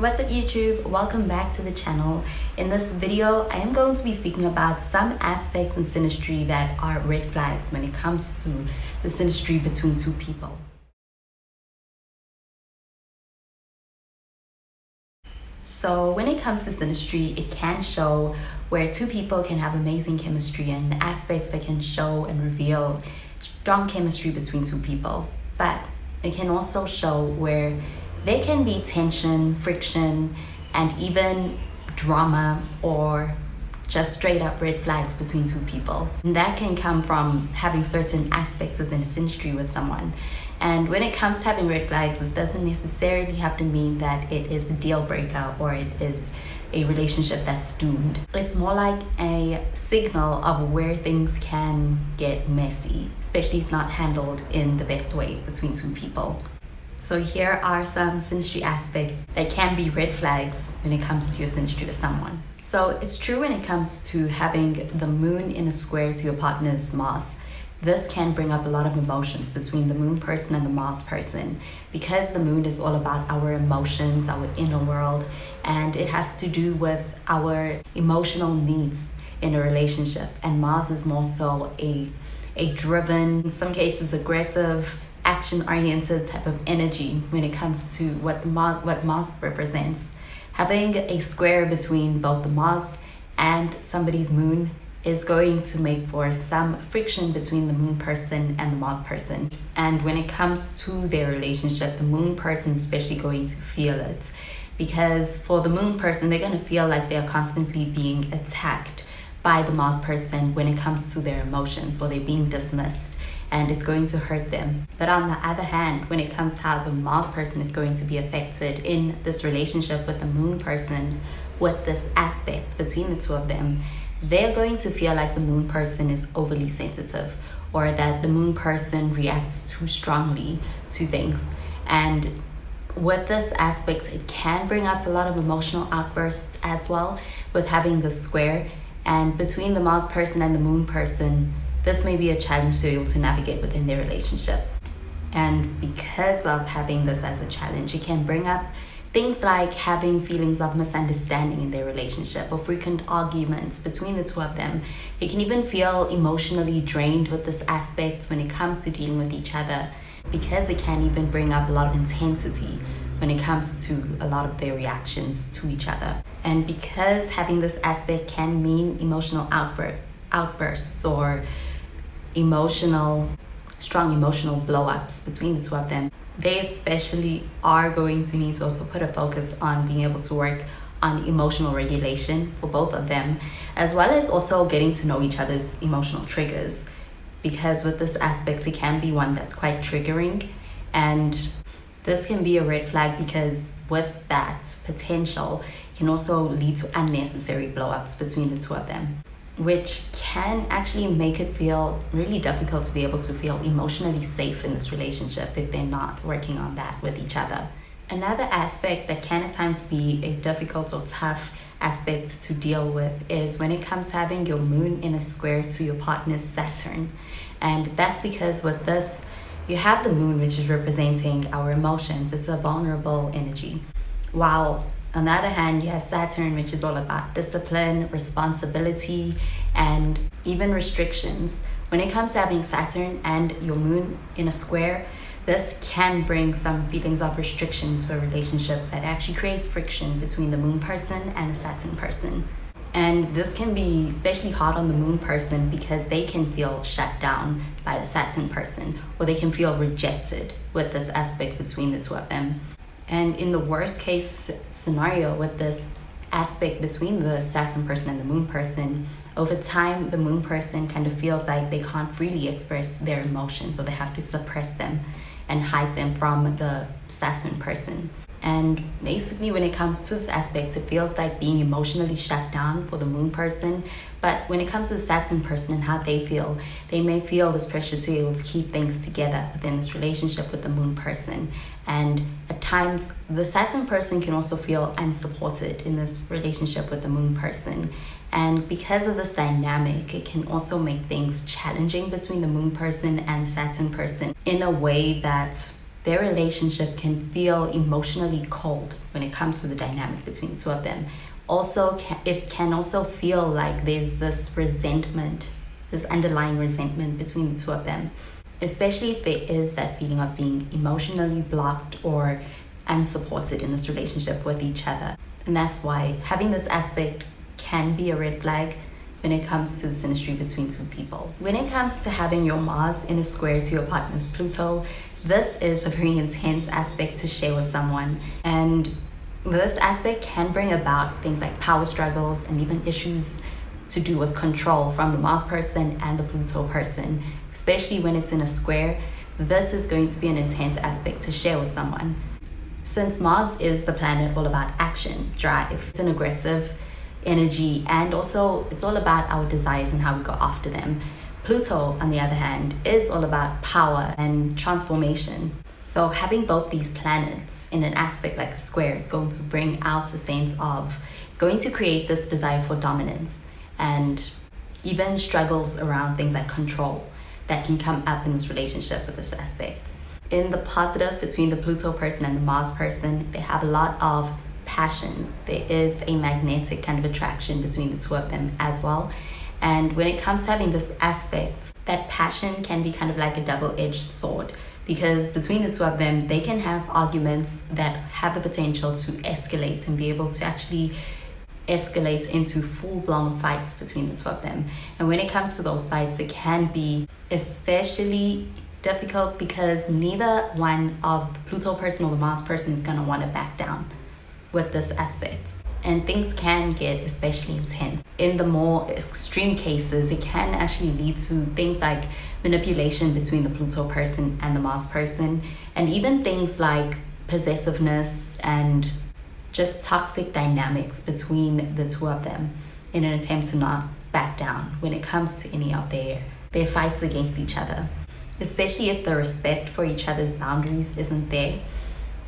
What's up YouTube? Welcome back to the channel. In this video, I am going to be speaking about some aspects in synastry that are red flags when it comes to the synastry between two people. So when it comes to synastry, it can show where two people can have amazing chemistry and aspects that can show and reveal strong chemistry between two people. But it can also show where there can be tension, friction, and even drama or just straight up red flags between two people. And that can come from having certain aspects within a synastry with someone. And when it comes to having red flags, this doesn't necessarily have to mean that it is a deal breaker or it is a relationship that's doomed. It's more like a signal of where things can get messy, especially if not handled in the best way between two people. So here are some synastry aspects that can be red flags when it comes to your synastry with someone. So it's true when it comes to having the moon in a square to your partner's Mars. This can bring up a lot of emotions between the moon person and the Mars person, because the moon is all about our emotions, our inner world, and it has to do with our emotional needs in a relationship. And Mars is more so a driven, in some cases aggressive, action-oriented type of energy when it comes to what Mars represents. Having a square between both the Mars and somebody's moon is going to make for some friction between the moon person and the Mars person. And when it comes to their relationship, the moon person is especially going to feel it, because for the moon person, they're going to feel like they're constantly being attacked by the Mars person when it comes to their emotions, or they're being dismissed, and it's going to hurt them. But on the other hand, when it comes to how the Mars person is going to be affected in this relationship with the moon person, with this aspect between the two of them, they're going to feel like the moon person is overly sensitive, or that the moon person reacts too strongly to things. And with this aspect, it can bring up a lot of emotional outbursts as well with having the square. And between the Mars person and the moon person, this may be a challenge to be able to navigate within their relationship. And because of having this as a challenge, it can bring up things like having feelings of misunderstanding in their relationship, or frequent arguments between the two of them. They can even feel emotionally drained with this aspect when it comes to dealing with each other, because it can even bring up a lot of intensity when it comes to a lot of their reactions to each other. And because having this aspect can mean emotional outbursts or strong emotional blow-ups between the two of them, they especially are going to need to also put a focus on being able to work on emotional regulation for both of them, as well as also getting to know each other's emotional triggers, because with this aspect, it can be one that's quite triggering. And this can be a red flag, because with that potential, it can also lead to unnecessary blow-ups between the two of them, which can actually make it feel really difficult to be able to feel emotionally safe in this relationship if they're not working on that with each other. Another aspect that can at times be a difficult or tough aspect to deal with is when it comes to having your moon in a square to your partner's Saturn. And that's because with this, you have the moon, which is representing our emotions. It's a vulnerable energy. While on the other hand, you have Saturn, which is all about discipline, responsibility, and even restrictions. When it comes to having Saturn and your moon in a square, this can bring some feelings of restriction to a relationship that actually creates friction between the moon person and the Saturn person. And this can be especially hard on the moon person, because they can feel shut down by the Saturn person, or they can feel rejected with this aspect between the two of them. And in the worst case scenario with this aspect between the Saturn person and the moon person, over time, the moon person kind of feels like they can't freely express their emotions, or they have to suppress them and hide them from the Saturn person. And basically, when it comes to this aspect, it feels like being emotionally shut down for the moon person. But when it comes to the Saturn person and how they feel, they may feel this pressure to be able to keep things together within this relationship with the moon person. And at times, the Saturn person can also feel unsupported in this relationship with the moon person. And because of this dynamic, it can also make things challenging between the moon person and Saturn person in a way that their relationship can feel emotionally cold when it comes to the dynamic between the two of them. Also, it can also feel like there's this resentment, this underlying resentment between the two of them, especially if there is that feeling of being emotionally blocked or unsupported in this relationship with each other. And that's why having this aspect can be a red flag when it comes to the synastry between two people. When it comes to having your Mars in a square to your partner's Pluto, this is a very intense aspect to share with someone. And this aspect can bring about things like power struggles and even issues to do with control from the Mars person and the Pluto person, especially when it's in a square. This is going to be an intense aspect to share with someone. Since Mars is the planet all about action, drive, it's an aggressive energy, and also it's all about our desires and how we go after them. Pluto, on the other hand, is all about power and transformation. So having both these planets in an aspect like a square is going to bring out a sense of, it's going to create this desire for dominance and even struggles around things like control that can come up in this relationship with this aspect. In the positive between the Pluto person and the Mars person, they have a lot of passion. There is a magnetic kind of attraction between the two of them as well. And when it comes to having this aspect, that passion can be kind of like a double-edged sword, because between the two of them, they can have arguments that have the potential to escalate and be able to actually escalate into full-blown fights between the two of them. And when it comes to those fights, it can be especially difficult because neither one of the Pluto person or the Mars person is going to want to back down with this aspect. And things can get especially intense. In the more extreme cases, it can actually lead to things like manipulation between the Pluto person and the Mars person, and even things like possessiveness and just toxic dynamics between the two of them in an attempt to not back down when it comes to any of their fights against each other, especially if the respect for each other's boundaries isn't there.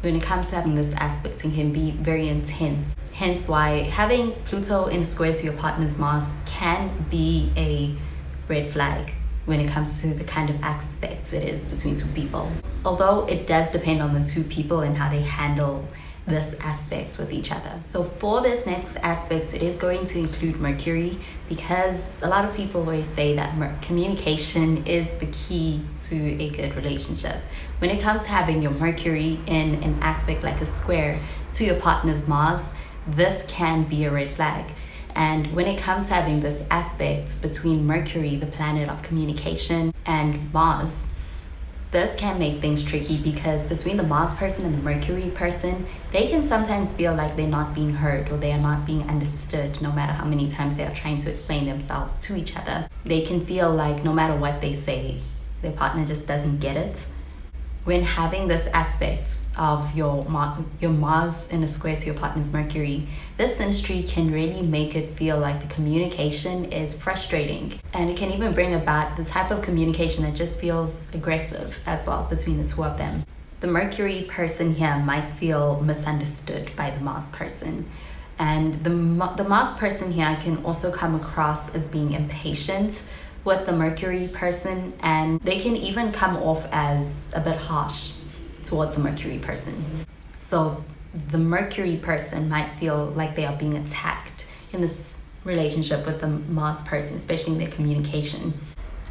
When it comes to having this aspect, it can be very intense. Hence why having Pluto in a square to your partner's Mars can be a red flag when it comes to the kind of aspects it is between two people. Although it does depend on the two people and how they handle this aspect with each other. So for this next aspect, it is going to include Mercury, because a lot of people always say that communication is the key to a good relationship. When it comes to having your Mercury in an aspect like a square to your partner's Mars, this can be a red flag. And when it comes to having this aspect between Mercury, the planet of communication, and Mars, this can make things tricky, because between the Mars person and the Mercury person, they can sometimes feel like they're not being heard or they are not being understood, no matter how many times they are trying to explain themselves to each other. They can feel like no matter what they say, their partner just doesn't get it. When having this aspect of your Mars in a square to your partner's Mercury, this synastry can really make it feel like the communication is frustrating, and it can even bring about the type of communication that just feels aggressive as well between the two of them. The Mercury person here might feel misunderstood by the Mars person, and the Mars person here can also come across as being impatient with the Mercury person, and they can even come off as a bit harsh towards the Mercury person. So the Mercury person might feel like they are being attacked in this relationship with the Mars person, especially in their communication.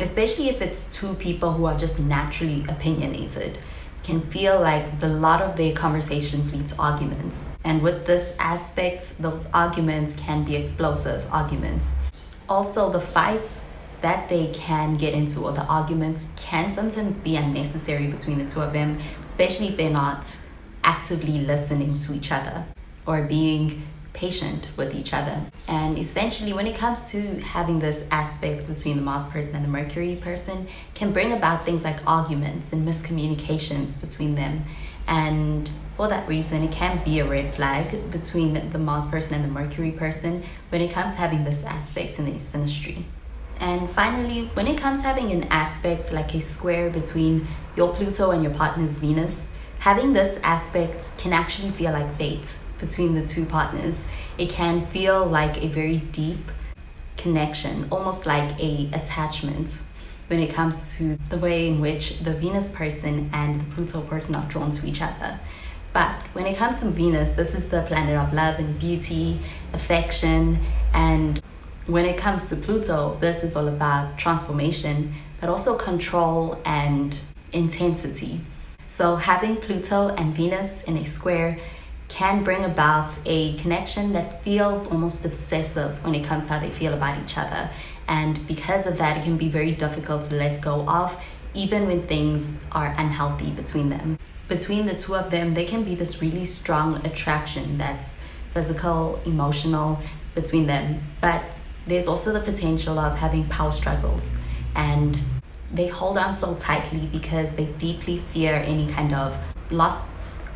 Especially if it's two people who are just naturally opinionated, can feel like a lot of their conversations lead to arguments. And with this aspect, those arguments can be explosive arguments. Also, the fights that they can get into, or the arguments, can sometimes be unnecessary between the two of them, especially if they're not actively listening to each other or being patient with each other. And essentially, when it comes to having this aspect between the Mars person and the Mercury person, can bring about things like arguments and miscommunications between them. And for that reason, it can be a red flag between the Mars person and the Mercury person when it comes to having this aspect in their synastry. And finally, when it comes to having an aspect like a square between your Pluto and your partner's Venus, having this aspect can actually feel like fate between the two partners. It can feel like a very deep connection, almost like a attachment when it comes to the way in which the Venus person and the Pluto person are drawn to each other. But when it comes to Venus, this is the planet of love and beauty, affection, and when it comes to Pluto, this is all about transformation, but also control and intensity. So having Pluto and Venus in a square can bring about a connection that feels almost obsessive when it comes to how they feel about each other. And because of that, it can be very difficult to let go of, even when things are unhealthy between them. Between the two of them, there can be this really strong attraction that's physical, emotional between them. But there's also the potential of having power struggles, and they hold on so tightly because they deeply fear any kind of loss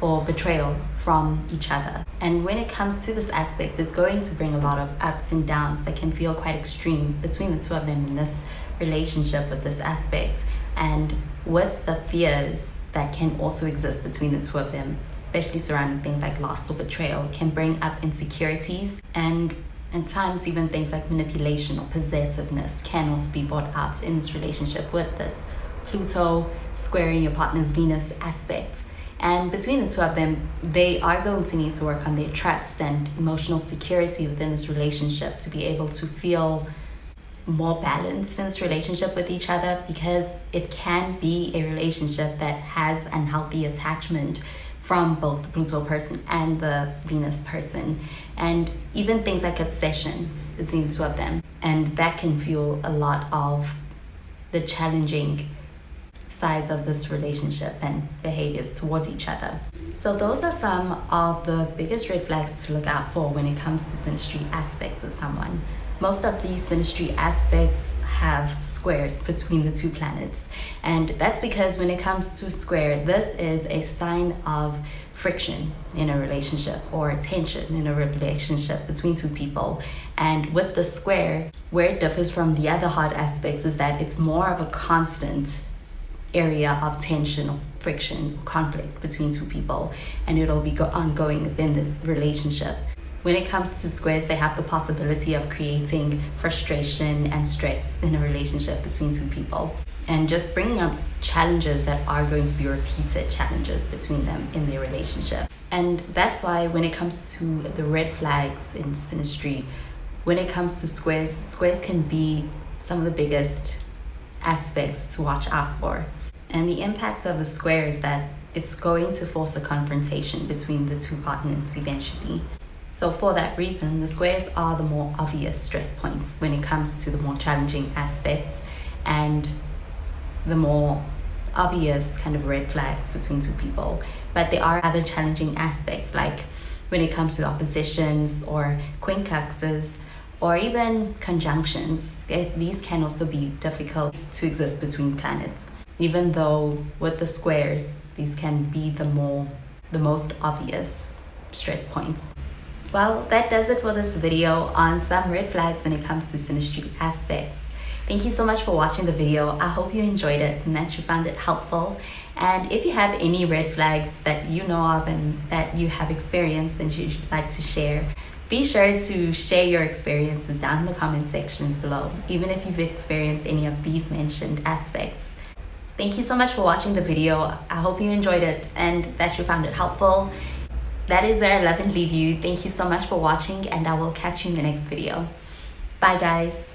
or betrayal from each other. And when it comes to this aspect, it's going to bring a lot of ups and downs that can feel quite extreme between the two of them in this relationship with this aspect. And with the fears that can also exist between the two of them, especially surrounding things like loss or betrayal, can bring up insecurities, and at times even things like manipulation or possessiveness can also be brought out in this relationship with this Pluto squaring your partner's Venus aspect. And between the two of them, they are going to need to work on their trust and emotional security within this relationship to be able to feel more balanced in this relationship with each other, because it can be a relationship that has unhealthy attachment from both the Pluto person and the Venus person, and even things like obsession between the two of them. And that can fuel a lot of the challenging sides of this relationship and behaviors towards each other. So those are some of the biggest red flags to look out for when it comes to synastry aspects with someone. Most of these synastry aspects have squares between the two planets, and that's because when it comes to square, this is a sign of friction in a relationship or tension in a relationship between two people. And with the square, where it differs from the other hard aspects is that it's more of a constant area of tension or friction, conflict between two people, and it'll be ongoing within the relationship. When it comes to squares, they have the possibility of creating frustration and stress in a relationship between two people, and just bringing up challenges that are going to be repeated challenges between them in their relationship. And that's why when it comes to the red flags in synastry, when it comes to squares, squares can be some of the biggest aspects to watch out for. And the impact of the square is that it's going to force a confrontation between the two partners eventually. So for that reason, the squares are the more obvious stress points when it comes to the more challenging aspects and the more obvious kind of red flags between two people. But there are other challenging aspects, like when it comes to oppositions or quincunxes or even conjunctions. These can also be difficult to exist between planets, even though with the squares, these can be the most obvious stress points. Well, that does it for this video on some red flags when it comes to synastry aspects. Thank you so much for watching the video. I hope you enjoyed it and that you found it helpful. And if you have any red flags that you know of and that you have experienced and you'd like to share, be sure to share your experiences down in the comment sections below, even if you've experienced any of these mentioned aspects. Thank you so much for watching the video. I hope you enjoyed it and that you found it helpful. That is where I love and leave you. Thank you so much for watching, and I will catch you in the next video. Bye guys.